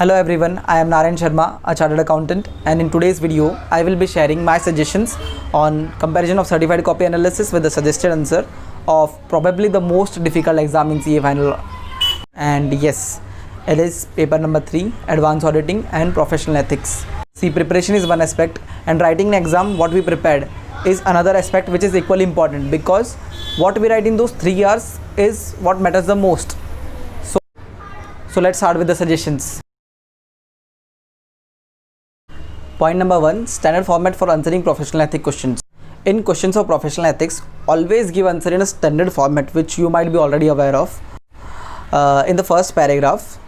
Hello everyone, I am Narayan Sharma, a chartered accountant, and in today's video I will be sharing my suggestions on comparison of certified copy analysis with the suggested answer of probably the most difficult exam in CA final. And yes, it is paper number 3, advanced auditing and professional ethics. See, preparation is one aspect and writing an exam what we prepared is another aspect which is equally important, because what we write in those 3 hours is what matters the most. So let's start with the suggestions. Point number 1, standard format for answering professional ethics questions. In questions of professional ethics, always give answer in a standard format which you might be already aware of. In the first paragraph,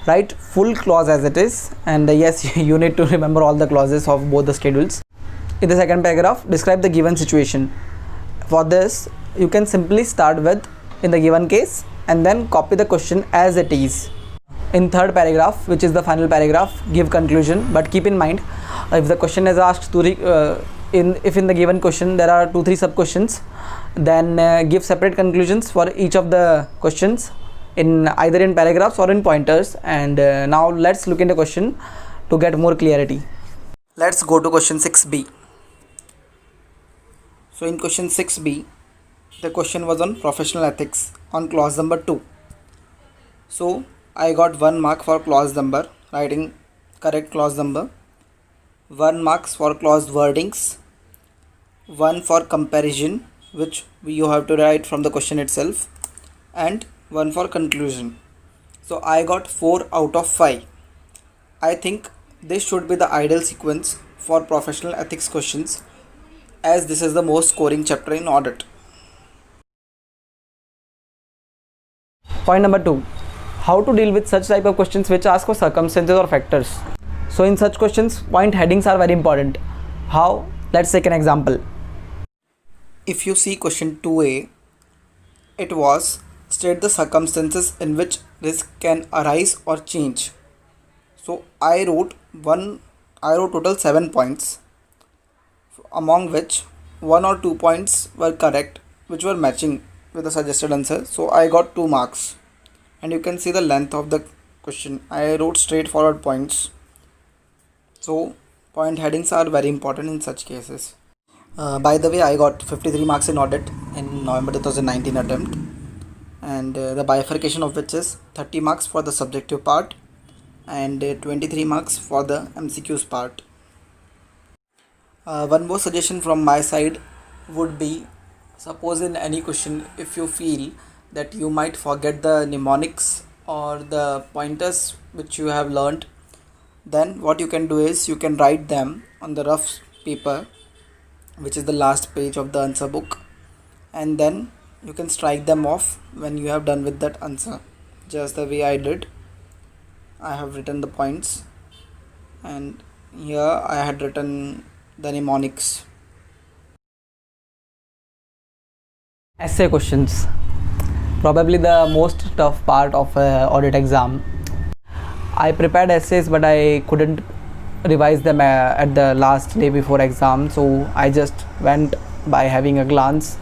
write full clause as it is, and yes, you need to remember all the clauses of both the schedules. In the second paragraph, describe the given situation. For this, you can simply start with in the given case and then copy the question as it is. In third paragraph, which is the final paragraph, give conclusion, but keep in mind if the question is asked to if in the given question there are 2-3 sub questions, then give separate conclusions for each of the questions in either in paragraphs or in pointers. And now let's look into question to get more clarity. Let's go to question 6b. So in question 6b, the question was on professional ethics on clause number 2. So I got 1 mark for clause number, writing correct clause number, 1 marks for clause wordings, 1 for comparison, which you have to write from the question itself, and 1 for conclusion. So I got 4 out of 5. I think this should be the ideal sequence for professional ethics questions, as this is the most scoring chapter in audit. Point number 2. How to deal with such type of questions which ask for circumstances or factors. So in such questions, point headings are very important. How? Let's take an example. If you see question 2a, it was state the circumstances in which risk can arise or change. So I wrote total 7 points, among which 1 or 2 points were correct, which were matching with the suggested answer. So I got 2 marks. And you can see the length of the question. I wrote straightforward points. So point headings are very important in such cases. By the way, I got 53 marks in audit in November 2019 attempt, and the bifurcation of which is 30 marks for the subjective part and 23 marks for the MCQs part. One more suggestion from my side would be, suppose in any question if you feel that you might forget the mnemonics or the pointers which you have learned, then what you can do is you can write them on the rough paper, which is the last page of the answer book, and then you can strike them off when you have done with that answer, just the way I did. I have written the points, and here I had written the mnemonics. Essay questions, probably the most tough part of audit exam. I prepared essays, but I couldn't revise them at the last day before exam, so I just went by having a glance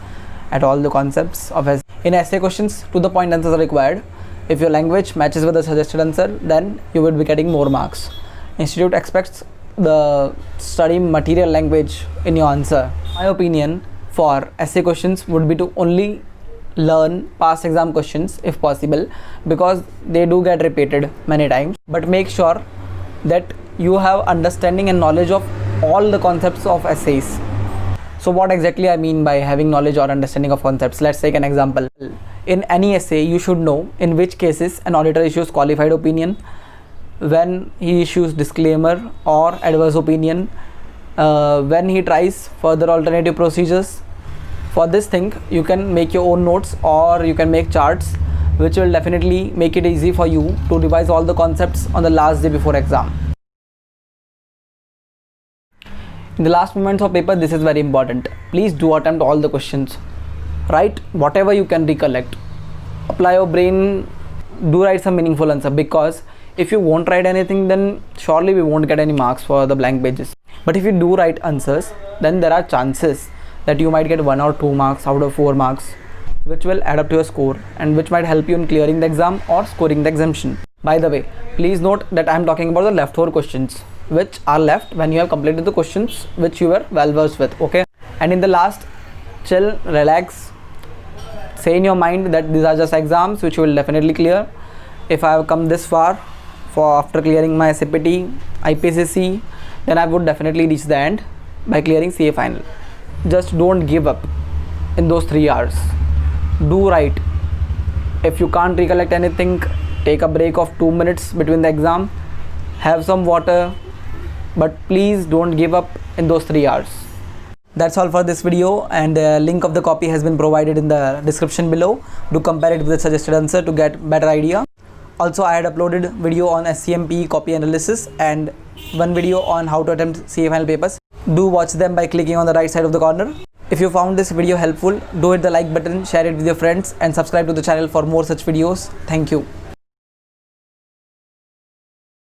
at all the concepts of essay. In essay questions, to the point answers are required. If your language matches with the suggested answer, then you will be getting more marks. Institute expects the study material language in your answer. My opinion for essay questions would be to only learn past exam questions if possible, because they do get repeated many times, but make sure that you have understanding and knowledge of all the concepts of essays. So what exactly I mean by having knowledge or understanding of concepts? Let's take an example. In any essay, you should know in which cases an auditor issues qualified opinion, when he issues disclaimer or adverse opinion, when he tries further alternative procedures. For this thing, you can make your own notes or you can make charts, which will definitely make it easy for you to revise all the concepts on the last day before exam. In the last moments of paper, this is very important. Please do attempt all the questions. Write whatever you can recollect. Apply your brain, do write some meaningful answer, because if you won't write anything, then surely we won't get any marks for the blank pages. But if you do write answers, then there are chances that you might get 1 or 2 marks out of 4 marks, which will add up to your score and which might help you in clearing the exam or scoring the exemption. By the way, please note that I am talking about the leftover questions which are left when you have completed the questions which you were well versed with. Okay, and in the last, chill, relax, say in your mind that these are just exams which you will definitely clear. If I have come this far for after clearing my SAPT, IPSC, then I would definitely reach the end by clearing CA final. Just don't give up in those 3 hours. Do right. If you can't recollect anything, take a break of 2 minutes between the exam, have some water, but please don't give up in those 3 hours. That's all for this video, and the link of the copy has been provided in the description below. Do compare it with the suggested answer to get better idea. Also, I had uploaded video on SCMP copy analysis and one video on how to attempt CA final papers. Do watch them by clicking on the right side of the corner. If you found this video helpful, do hit the like button, share it with your friends, and subscribe to the channel for more such videos. Thank you.